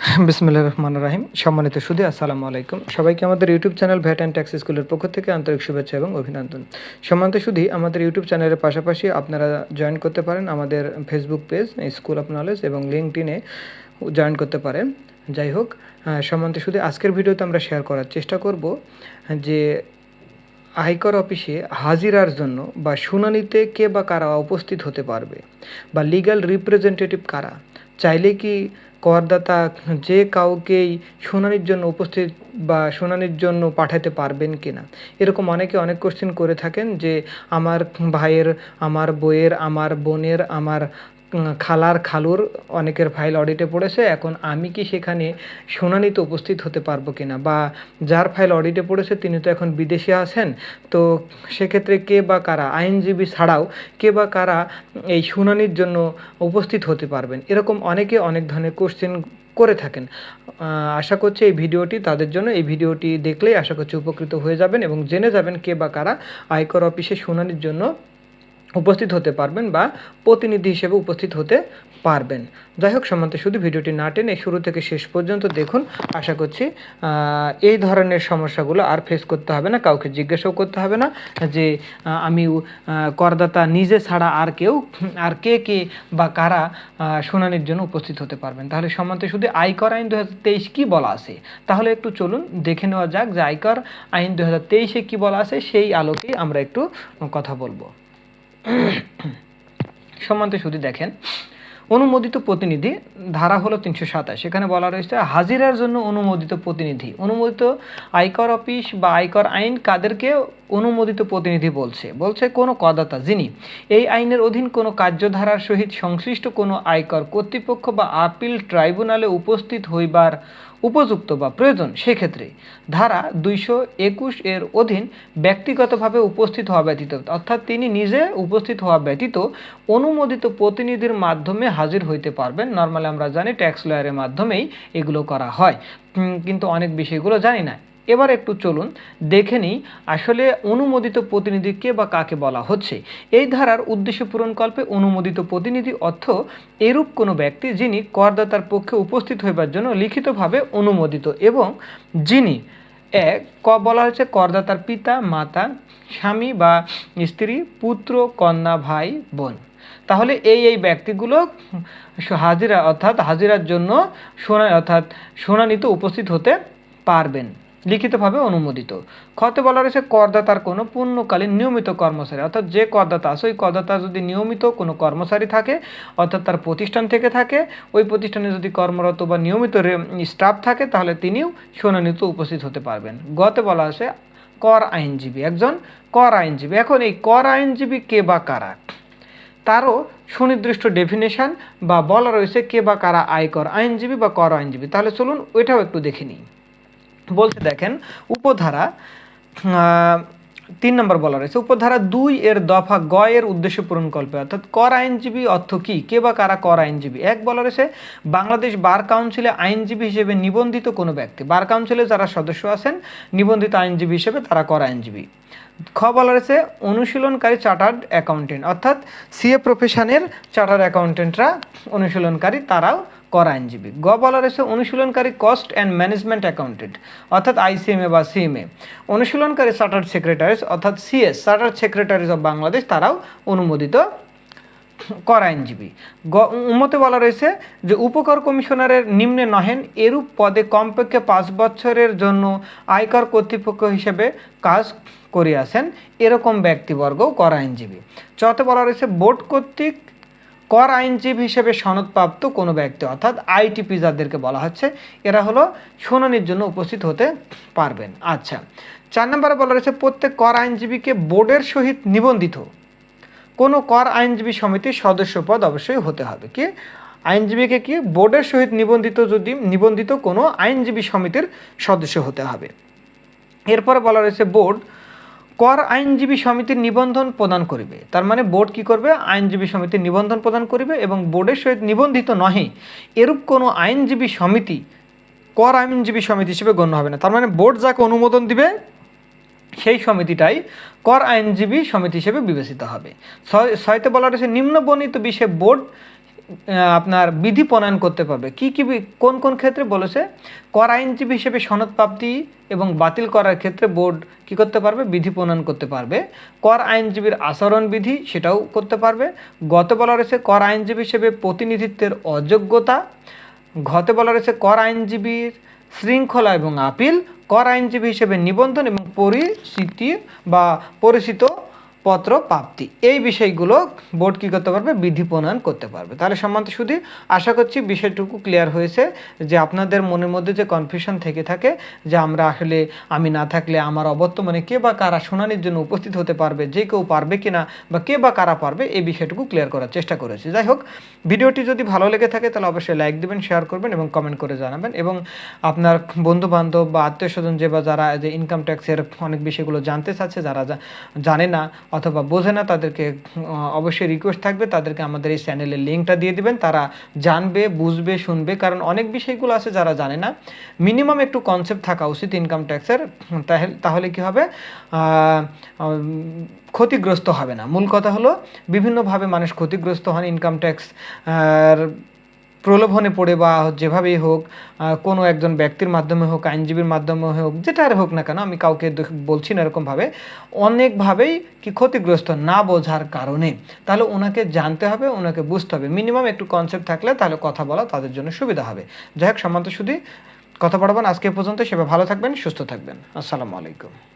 বিসমিল্লাহির রহমানির রহিম। সম্মানিত সুধী, আসসালামু আলাইকুম। সবাইকে আমাদের YouTube channel VAT and tax স্কুলের পক্ষ থেকে আন্তরিক শুভেচ্ছা এবং অভিনন্দন। সম্মানিত সুধী, আমাদের ইউটিউব চ্যানেলের পাশাপাশি আপনারা জয়েন করতে পারেন আমাদের Facebook page school of knowledge এবং লিঙ্কডইনে জয়েন করতে পারেন। যাই হোক, সম্মানিত সুধী, আজকের ভিডিওতে আমরা শেয়ার করার চেষ্টা করব যে আয়কর অফিসে হাজিরার জন্য বা শুনানিতে কে বা কারা উপস্থিত হতে পারবে বা লিগ্যাল রিপ্রেজেন্টেটিভ কারা, চাইলে কি করদাতা যে কাউকেই শুনানির জন্য উপস্থিত বা শুনানির জন্য পাঠাতে পারবেন কি না। এরকম অনেকে অনেক কোশ্চেন করে থাকেন যে আমার ভাইয়ের, আমার বইয়ের, আমার বোনের, আমার খালার, খালুর অনেকের ফাইল অডিটে পড়েছে, এখন আমি কি সেখানে শুনানিতে উপস্থিত হতে পারবো কিনা, বা যার ফাইল অডিটে পড়েছে তিনি তো এখন বিদেশে আছেন, তো সেক্ষেত্রে কে বা কারা আইনজীবী ছাড়াও কে বা কারা এই শুনানির জন্য উপস্থিত হতে পারবেন। এরকম অনেকে অনেক ধরনের কোশ্চেন করে থাকেন। আশা করছি এই ভিডিওটি তাদের জন্য। এই ভিডিওটি দেখলেই আশা করছি উপকৃত হয়ে যাবেন এবং জেনে যাবেন কে বা কারা আয়কর অফিসে শুনানির জন্য উপস্থিত হতে পারবেন বা প্রতিনিধি হিসেবে উপস্থিত হতে পারবেন। যাই হোক, সম্মানিত শুধু ভিডিওটি না টেনে শুরু থেকে শেষ পর্যন্ত দেখুন। আশা করছি এই ধরনের সমস্যাগুলো আর ফেস করতে হবে না, কাউকে জিজ্ঞাসাও করতে হবে না যে আমি করদাতা নিজে ছাড়া আর কে বা কারা শুনানির জন্য উপস্থিত হতে পারবেন। তাহলে সম্মানিত শুধু আয়কর আইন 2023 কী বলা আছে, তাহলে একটু চলুন দেখে নেওয়া যাক যে আয়কর আইন 2023-এ কী বলা আছে, সেই আলোকেই আমরা একটু কথা বলবো। সম্মানিত শুধু দেখেন, অনুমোদিত প্রতিনিধি ধারা হলো 327। এখানে বলা রয়েছে হাজিরার জন্য অনুমোদিত প্রতিনিধি। অনুমোদিত আয়কর অফিস বা আয়কর আইন কাদেরকে অনুমোদিত প্রতিনিধি বলছে কোনো করদাতা যিনি এই আইনের অধীন কোনো কার্যধারার সহিত সংশ্লিষ্ট কোনো আয়কর কর্তৃপক্ষ বা আপিল ট্রাইব্যুনালে উপস্থিত হইবার উপযুক্ত বা প্রয়োজন, সেক্ষেত্রে ধারা 221 এর অধীন ব্যক্তিগতভাবে উপস্থিত হওয়া ব্যতীত, অর্থাৎ তিনি নিজে উপস্থিত হওয়া ব্যতীত অনুমোদিত প্রতিনিধির মাধ্যমে হাজির হইতে পারবেন। নর্মালি আমরা জানি ট্যাক্স লয়ারের মাধ্যমেই এগুলো করা হয়, কিন্তু অনেক বিষয়গুলো জানি না। এবার একটু চলুন দেখে নিই আসলে অনুমোদিত প্রতিনিধি কে বা কাকে বলা হচ্ছে। এই ধারার উদ্দেশ্য পূরণকল্পে অনুমোদিত প্রতিনিধি অর্থ এরূপ কোনো ব্যক্তি যিনি করদাতার পক্ষে উপস্থিত হইবার জন্য লিখিতভাবে অনুমোদিত এবং যিনি বলা হয়েছে করদাতার পিতা, মাতা, স্বামী বা স্ত্রী, পুত্র, কন্যা, ভাই, বোন। তাহলে এই ব্যক্তিগুলো হাজিরার জন্য শুনানিতে উপস্থিত হতে পারবেন, লিখিতভাবে অনুমোদিত। খতে বলা রয়েছে করদাতার কোনো পূর্ণকালীন নিয়মিত কর্মচারী, অর্থাৎ যে করদাতা আছে ওই করদাতা যদি নিয়মিত কোনো কর্মচারী থাকে, অর্থাৎ তার প্রতিষ্ঠান থেকে থাকে, ওই প্রতিষ্ঠানে যদি কর্মরত বা নিয়মিত স্টাফ থাকে, তাহলে তিনিও শুনানিতে উপস্থিত হতে পারবেন। গতে বলা আছে কর আইনজীবী, একজন কর আইনজীবী। এখন এই কর আইনজীবী কে বা কারা, তারও সুনির্দিষ্ট ডেফিনেশন বা বলা রয়েছে কে বা কারা আয়কর আইনজীবী বা কর আইনজীবী। তাহলে চলুন ওইটাও একটু দেখে নিই। বলতে দেখেন উপধারা 3 নম্বর বলা রয়েছে উপধারা 2 এর দফা গ এর উদ্দেশ্য পূরণকল্পে, অর্থাৎ কর আইনজীবী অর্থ কি, কে বা কারা কর আইনজীবী। বলা রয়েছে বাংলাদেশ বার কাউন্সিলে আইনজীবী হিসেবে নিবন্ধিত কোনো ব্যক্তি, বার কাউন্সিলে যারা সদস্য আছেন নিবন্ধিত আইনজীবী হিসেবে তারা কর আইনজীবী। খ বলা রয়েছে অনুশীলনকারী চার্টার্ড অ্যাকাউন্টেন্ট, অর্থাৎ সিএ প্রফেশনের চার্টার্ড অ্যাকাউন্টেন্টরা অনুশীলনকারী, তারাও কর আইনজীবী। গ বলা রয়েছে অনুশীলনকারী কস্ট অ্যান্ড ম্যানেজমেন্ট অ্যাকাউন্টেন্ট, অর্থাৎ আইসিএমএ বা সিএমএ। অনুশীলনকারী চার্টার্ড সেক্রেটারিজ, অর্থাৎ CS chartered secretaries of Bangladesh, তারাও অনুমোদিত কর আইনজীবী। মতে বলা রয়েছে যে উপকর কমিশনারের নিম্নে নহেন এরূপ পদে কমপক্ষে 5 বছরের জন্য আয়কর কর্তৃপক্ষ হিসেবে কাজ করিয়াছেন এরকম ব্যক্তিবর্গও কর আইনজীবী। চতে বলা রয়েছে বোর্ড কর্তৃক কর আইনজীবী হিসেবে সনদপ্রাপ্ত কোনো ব্যক্তি, অর্থাৎ আইটিপি যাদেরকে বলা হচ্ছে, এরা হলো শুনানির জন্য উপস্থিত হতে পারবেন। আচ্ছা, 4 নম্বরে বলা রয়েছে প্রত্যেক কর আইনজীবীকে বোর্ডের সহিত নিবন্ধিত কোনো কর আইনজীবী সমিতির সদস্য পদ অবশ্যই হতে হবে। কি আইনজীবীকে কি বোর্ডের সহিত নিবন্ধিত কোনো আইনজীবী সমিতির সদস্য হতে হবে। এরপরে বলা রয়েছে বোর্ড কর আইনজীবী সমিতির নিবন্ধন প্রদান করিবে, তার মানে বোর্ড কি করবে, আইনজীবী সমিতির নিবন্ধন প্রদান করিবে এবং বোর্ডের সহিত নিবন্ধিত নহে এরূপ কোনো আইনজীবী সমিতি কর আইনজীবী সমিতি হিসেবে গণ্য হবে না। তার মানে বোর্ড যাকে অনুমোদন দিবে সেই সমিতিটাই কর আইনজীবী সমিতি হিসেবে বিবেচিত হবে। 6তে বলা রয়েছে নিম্নবর্ণিত বিষয়ে বোর্ড আপনার বিধি প্রণয়ন করতে পারবে। কি কি কোন কোন ক্ষেত্রে বলেছে? কর আইনজীবী হিসেবে সনদ প্রাপ্তি এবং বাতিল করার ক্ষেত্রে বোর্ড কি করতে পারবে? বিধি প্রণয়ন করতে পারবে। কর আইনজীবীর আচরণ বিধি সেটাও করতে পারবে। গতে বলা রয়েছে কর আইনজীবী হিসেবে প্রতিনিধিত্বের অযোগ্যতা। ঘতে বলা রয়েছে কর আইনজীবীর শৃঙ্খলা এবং আপিল। কর আইনজীবী হিসেবে নিবন্ধন এবং পরিচিতি বা পরিচিত পত্র প্রাপ্তি। এই বিষয়গুলো বোর্ড কী করতে পারবে? বিধি প্রণয়ন করতে পারবে। তাহলে সম্মানিত শুধু আশা করছি বিষয়টুকু ক্লিয়ার হয়েছে, যে আপনাদের মনের মধ্যে যে কনফিউশন থেকে থাকে যে আমরা আসলে আমি না থাকলে আমার অবর্তমানে কে বা কারা শুনানির জন্য উপস্থিত হতে পারবে, যে কেউ পারবে কি না বা কে বা কারা পারবে, এই বিষয়টুকু ক্লিয়ার করার চেষ্টা করেছি। যাই হোক, ভিডিওটি যদি ভালো লেগে থাকে তাহলে অবশ্যই লাইক দেবেন, শেয়ার করবেন এবং কমেন্ট করে জানাবেন, এবং আপনার বন্ধুবান্ধব বা আত্মীয় স্বজন যে বা যারা যে ইনকাম ট্যাক্সের অনেক বিষয়গুলো জানতে চাচ্ছে, যারা জানে না অথবা বোঝে না, তাদেরকে অবশ্যই রিকোয়েস্ট থাকবে তাদেরকে আমাদের এই চ্যানেলের লিঙ্কটা দিয়ে দিবেন। তারা জানবে, বুঝবে, শুনবে, কারণ অনেক বিষয়গুলো আছে যারা জানে না। মিনিমাম একটু কনসেপ্ট থাকা উচিত ইনকাম ট্যাক্সের, তাহলে কি হবে? ক্ষতিগ্রস্ত হবে না। মূল কথা হলো বিভিন্নভাবে মানুষ ক্ষতিগ্রস্ত হন ইনকাম ট্যাক্স প্রলোভনে পড়ে বা যেভাবেই হোক, কোনো একজন ব্যক্তির মাধ্যমে হোক, আইনজীবীর মাধ্যমে হোক, যেটা আর হোক না কেন, আমি কাউকে বলছি না এরকমভাবে, অনেকভাবেই কি ক্ষতিগ্রস্ত না বোঝার কারণে। তাহলে ওনাকে জানতে হবে, ওনাকে বুঝতে হবে। মিনিমাম একটু কনসেপ্ট থাকলে তাহলে কথা বলা তাদের জন্য সুবিধা হবে। যাই হোক, সম্মানিত শুধু কথা বলবেন আজকে পর্যন্ত। সেভাবে ভালো থাকবেন, সুস্থ থাকবেন। আসসালামু আলাইকুম।